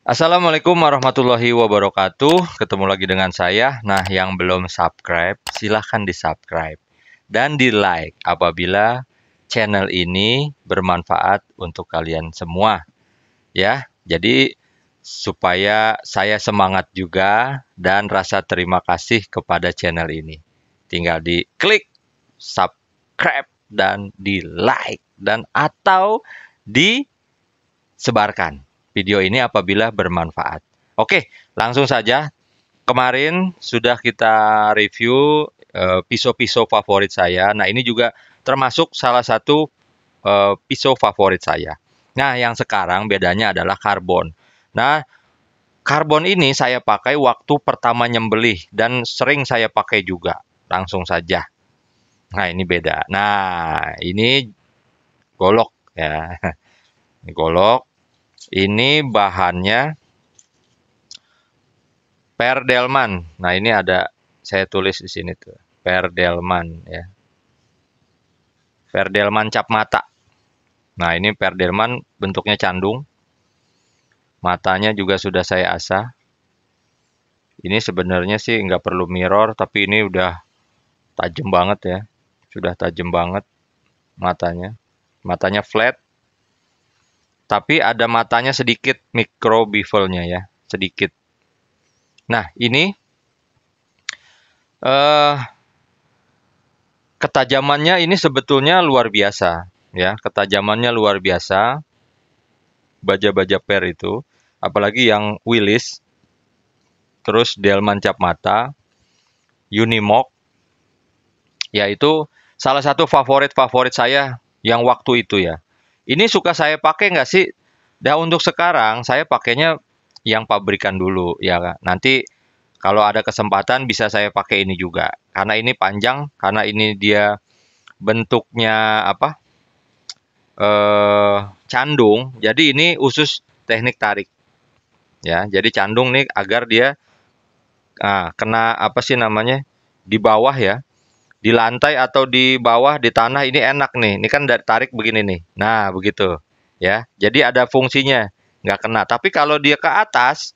Assalamualaikum warahmatullahi wabarakatuh. Ketemu lagi dengan saya. Nah, yang belum subscribe, silahkan di-subscribe dan di-like apabila channel ini bermanfaat untuk kalian semua. Ya, jadi supaya saya semangat juga dan rasa terima kasih kepada channel ini. Tinggal di-klik subscribe dan di-like dan atau disebarkan video ini apabila bermanfaat. Oke, langsung saja. Kemarin sudah kita review pisau-pisau favorit saya. Nah, ini juga termasuk salah satu pisau favorit saya. Nah, yang sekarang bedanya adalah karbon. Nah, karbon ini saya pakai waktu pertama nyembelih dan sering saya pakai juga. Langsung saja. Nah, ini beda. Nah, ini golok ya. Ini golok. Ini bahannya Perdelman. Nah, ini ada saya tulis di sini tuh. Perdelman ya. Perdelman cap mata. Nah, ini Perdelman bentuknya candung. Matanya juga sudah saya asah. Ini sebenarnya sih nggak perlu mirror, tapi ini udah tajam banget ya. Sudah tajam banget matanya. Matanya flat. Tapi ada matanya sedikit micro bevelnya ya, sedikit. Nah, ini eh ketajamannya ini sebetulnya luar biasa ya, ketajamannya luar biasa baja-baja per itu, apalagi yang Willis, terus Delman cap mata, Unimog, yaitu salah satu favorit-favorit saya yang waktu itu ya. Ini suka saya pakai nggak sih? Dan untuk sekarang saya pakainya yang pabrikan dulu ya. Nanti kalau ada kesempatan bisa saya pakai ini juga. Karena ini panjang, karena ini dia bentuknya apa? Candung. Jadi ini usus teknik tarik. Ya, jadi candung nih agar dia kena apa sih namanya? Di bawah ya. Di lantai atau di bawah di tanah ini enak nih. Ini kan dari tarik begini nih. Nah, begitu. Ya. Jadi ada fungsinya, nggak kena. Tapi kalau dia ke atas,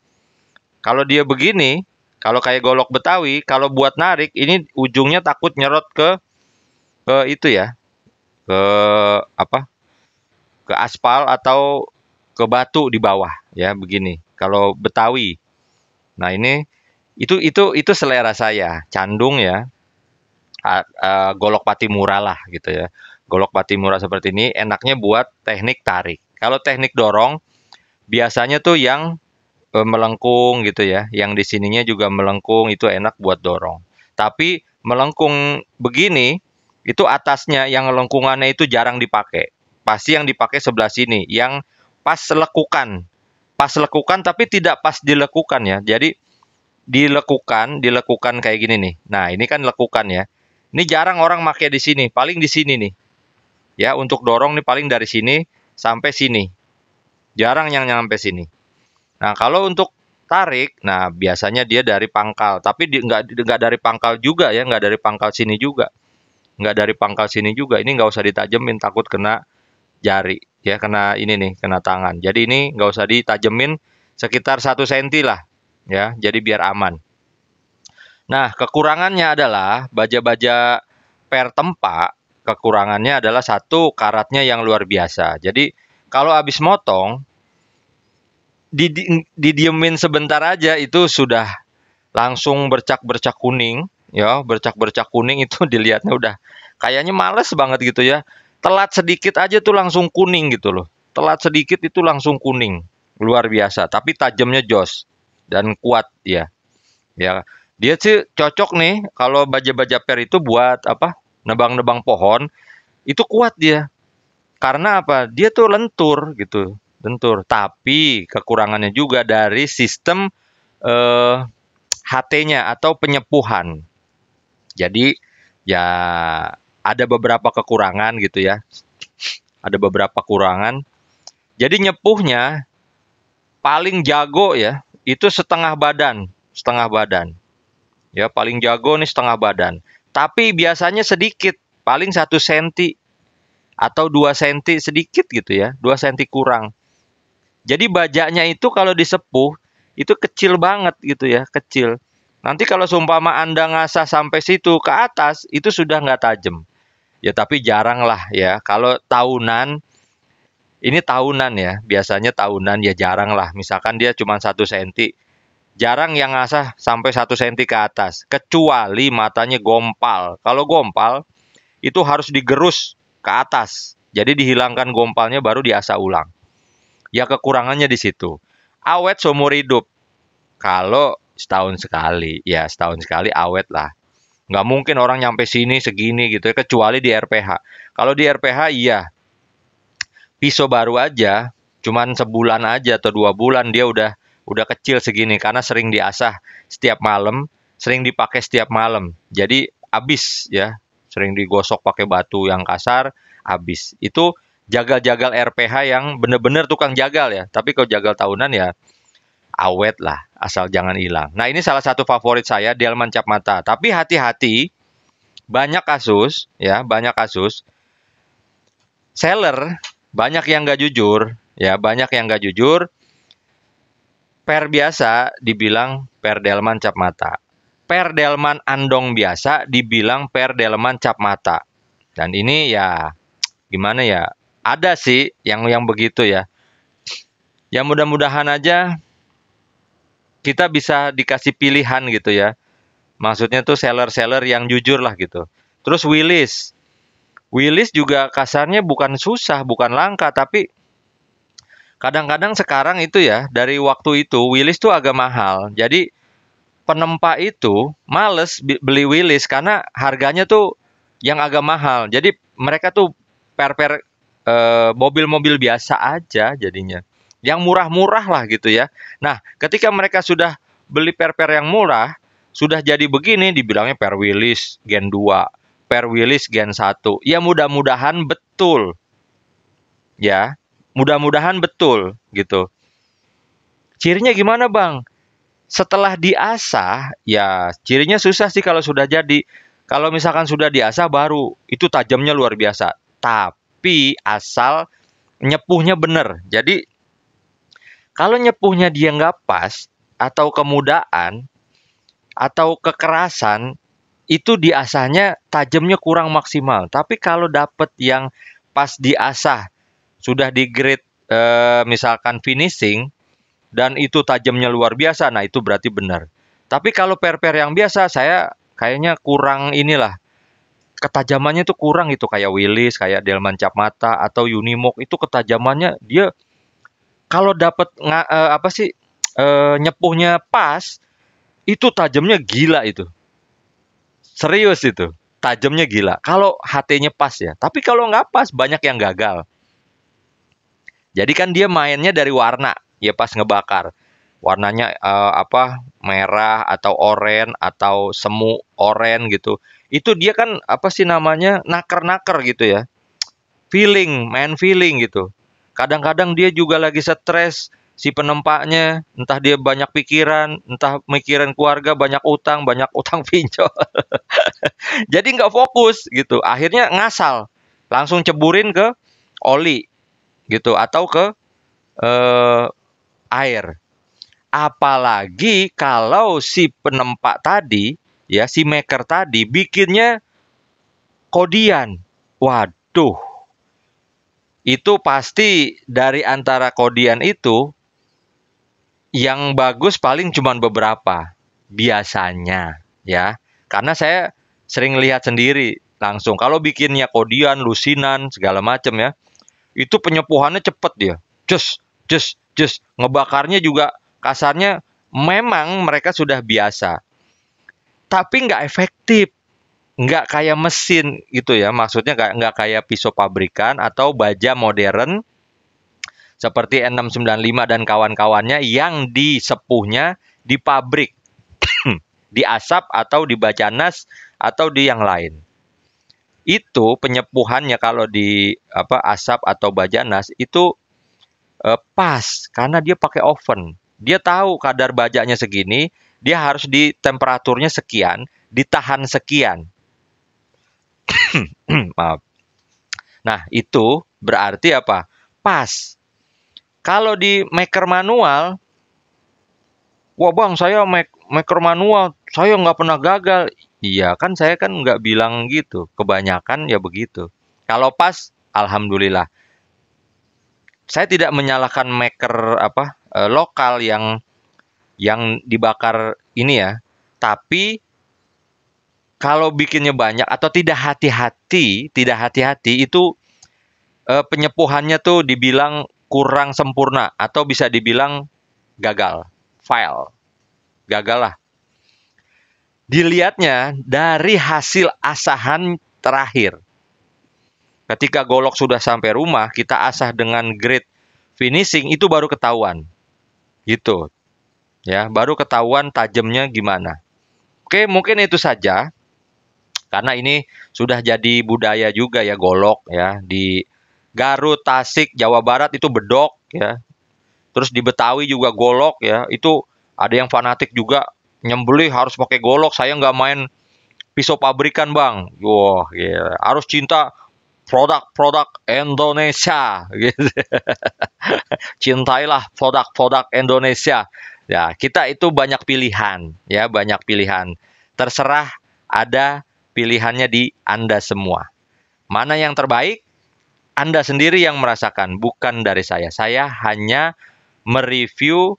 kalau dia begini, kalau kayak golok Betawi, kalau buat narik ini ujungnya takut nyerot ke itu ya, ke apa? Ke aspal atau ke batu di bawah ya begini. Kalau Betawi. Nah, ini itu selera saya, candung ya. Golok Patimura lah gitu ya. Golok Patimura seperti ini enaknya buat teknik tarik. Kalau teknik dorong biasanya tuh yang melengkung gitu ya. Yang di sininya juga melengkung itu enak buat dorong. Tapi melengkung begini itu atasnya yang lengkungannya itu jarang dipakai. Pasti yang dipakai sebelah sini, yang pas lekukan. Pas lekukan tapi tidak pas dilekukan ya. Jadi dilekukan kayak gini nih. Nah, ini kan lekukan ya. Ini jarang orang pakai di sini, paling di sini nih. Ya, untuk dorong nih paling dari sini sampai sini. Jarang yang nyampe sini. Nah, kalau untuk tarik, nah biasanya dia dari pangkal, tapi nggak dari pangkal juga ya, nggak dari pangkal sini juga, nggak dari pangkal sini juga. Ini nggak usah ditajemin, takut kena jari, ya kena ini nih, kena tangan. Jadi ini nggak usah ditajemin, sekitar 1 senti lah, ya. Jadi biar aman. Nah, kekurangannya adalah baja-baja per tempa, kekurangannya adalah satu karatnya yang luar biasa. Jadi kalau habis motong, didiemin sebentar aja itu sudah langsung bercak-bercak kuning, ya, bercak-bercak kuning itu dilihatnya udah kayaknya males banget gitu ya. Telat sedikit aja tuh langsung kuning gitu loh. Telat sedikit itu langsung kuning. Luar biasa, tapi tajamnya jos dan kuat ya. Ya, dia sih cocok nih kalau baja-baja per itu buat apa? Nebang-nebang pohon, itu kuat dia. Karena apa? Dia tuh lentur gitu, lentur. Tapi kekurangannya juga dari sistem eh, HT-nya atau penyepuhan. Jadi ya ada beberapa kekurangan gitu ya. Ada beberapa kekurangan. Jadi nyepuhnya paling jago ya, itu setengah badan, setengah badan. Ya, paling jago nih setengah badan. Tapi biasanya sedikit, paling 1 senti atau 2 senti sedikit gitu ya, 2 senti kurang. Jadi bajanya itu kalau disepuh itu kecil banget gitu ya, kecil. Nanti kalau seumpama Anda ngasah sampai situ ke atas itu sudah nggak tajam. Ya tapi jarang lah ya. Kalau tahunan, ini tahunan ya, biasanya tahunan ya jarang lah. Misalkan dia cuma 1 senti, jarang yang ngasah sampai 1 senti ke atas. Kecuali matanya gompal. Kalau gompal itu harus digerus ke atas. Jadi dihilangkan gompalnya baru diasah ulang. Ya kekurangannya di situ. Awet seumur hidup. Kalau setahun sekali, ya setahun sekali awet lah. Nggak mungkin orang nyampe sini segini gitu ya, kecuali di RPH. Kalau di RPH iya, pisau baru aja, cuman sebulan aja atau 2 bulan dia udah kecil segini karena sering diasah setiap malam, sering dipakai setiap malam. Jadi habis ya, sering digosok pakai batu yang kasar, habis. Itu jagal-jagal RPH yang bener-bener tukang jagal ya. Tapi kalau jagal tahunan ya awet lah, asal jangan hilang. Nah, ini salah satu favorit saya, delman cap mata. Tapi hati-hati, banyak kasus ya, banyak kasus seller banyak yang nggak jujur, ya banyak yang nggak jujur. Per biasa dibilang per delman cap mata. Per delman andong biasa dibilang per delman cap mata. Dan ini ya gimana ya? Ada sih yang begitu ya. Ya mudah-mudahan aja kita bisa dikasih pilihan gitu ya. Maksudnya tuh seller-seller yang jujur lah gitu. Terus Willis. Willis juga kasarnya bukan susah, bukan langka, tapi kadang-kadang sekarang itu ya, dari waktu itu Willis tuh agak mahal. Jadi penempa itu males beli Willis karena harganya tuh yang agak mahal. Jadi mereka tuh per mobil-mobil biasa aja jadinya. Yang murah-murah lah gitu ya. Nah, ketika mereka sudah beli per yang murah, sudah jadi begini dibilangnya per Willis Gen 2, per Willis Gen 1. Ya mudah-mudahan betul. Ya, mudah-mudahan betul gitu. Cirinya gimana, Bang? Setelah diasah, ya cirinya susah sih kalau sudah jadi. Kalau misalkan sudah diasah baru, itu tajamnya luar biasa. Tapi asal nyepuhnya bener. Jadi kalau nyepuhnya dia nggak pas, atau kemudaan, atau kekerasan, itu diasahnya tajamnya kurang maksimal. Tapi kalau dapet yang pas diasah, sudah di grade misalkan finishing, dan itu tajamnya luar biasa, nah itu berarti benar. Tapi kalau per yang biasa, saya kayaknya kurang inilah. Ketajamannya itu kurang itu kayak Willis, kayak delman cap mata, atau Unimog, itu ketajamannya dia kalau dapat apa sih nyepuhnya pas, itu tajamnya gila itu. Serius itu. Tajamnya gila. Kalau HT-nya pas ya. Tapi kalau nggak pas, banyak yang gagal. Jadi kan dia mainnya dari warna. Ya pas ngebakar. Warnanya apa merah atau oranye atau semu oranye gitu. Itu dia kan apa sih namanya naker-naker gitu ya. Feeling, main feeling gitu. Kadang-kadang dia juga lagi stres si penempaknya, entah dia banyak pikiran, entah mikirin keluarga, banyak utang pinjol. Jadi nggak fokus gitu. Akhirnya ngasal, langsung ceburin ke oli gitu atau ke air. Apalagi kalau si penempak tadi, ya si maker tadi bikinnya kodian. Waduh, itu pasti dari antara kodian itu yang bagus paling cuma beberapa biasanya ya. Karena saya sering lihat sendiri langsung. Kalau bikinnya kodian, lusinan, segala macam ya, itu penyepuhannya cepet dia. Just ngebakarnya juga kasarnya memang mereka sudah biasa. Tapi nggak efektif. Nggak kayak mesin gitu ya. Maksudnya nggak kayak pisau pabrikan atau baja modern seperti N695 dan kawan-kawannya yang disepuhnya di pabrik, di asap atau di bajanas atau di yang lain. Itu penyepuhannya kalau di apa asap atau bajanas itu pas karena dia pakai oven. Dia tahu kadar bajanya segini, dia harus di temperaturnya sekian, ditahan sekian. Maaf. Nah, itu berarti apa? Pas. Kalau di maker manual, wah bang, saya maker manual, saya nggak pernah gagal. Iya kan, saya kan nggak bilang gitu. Kebanyakan ya begitu. Kalau pas, alhamdulillah. Saya tidak menyalahkan maker lokal yang dibakar ini ya. Tapi kalau bikinnya banyak atau tidak hati-hati itu penyepuhannya tuh dibilang kurang sempurna atau bisa dibilang gagal, fail, gagal lah. Dilihatnya dari hasil asahan terakhir. Ketika golok sudah sampai rumah, kita asah dengan grade finishing itu baru ketahuan. Gitu. Ya, baru ketahuan tajamnya gimana. Oke, mungkin itu saja. Karena ini sudah jadi budaya juga ya golok ya di Garut, Tasik, Jawa Barat itu bedok ya. Terus di Betawi juga golok ya. Itu ada yang fanatik juga nyembelih harus pakai golok. Saya nggak main pisau pabrikan bang. Wah, gila. Harus cinta produk-produk Indonesia. Gitu. Cintailah produk-produk Indonesia. Ya, kita itu banyak pilihan, ya banyak pilihan. Terserah, ada pilihannya di Anda semua. Mana yang terbaik? Anda sendiri yang merasakan, bukan dari saya. Saya hanya mereview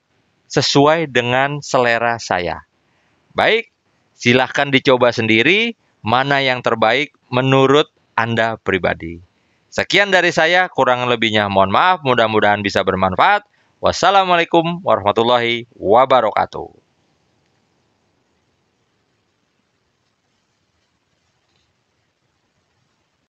sesuai dengan selera saya. Baik, silahkan dicoba sendiri mana yang terbaik menurut Anda pribadi. Sekian dari saya, kurang lebihnya mohon maaf, mudah-mudahan bisa bermanfaat. Wassalamualaikum warahmatullahi wabarakatuh.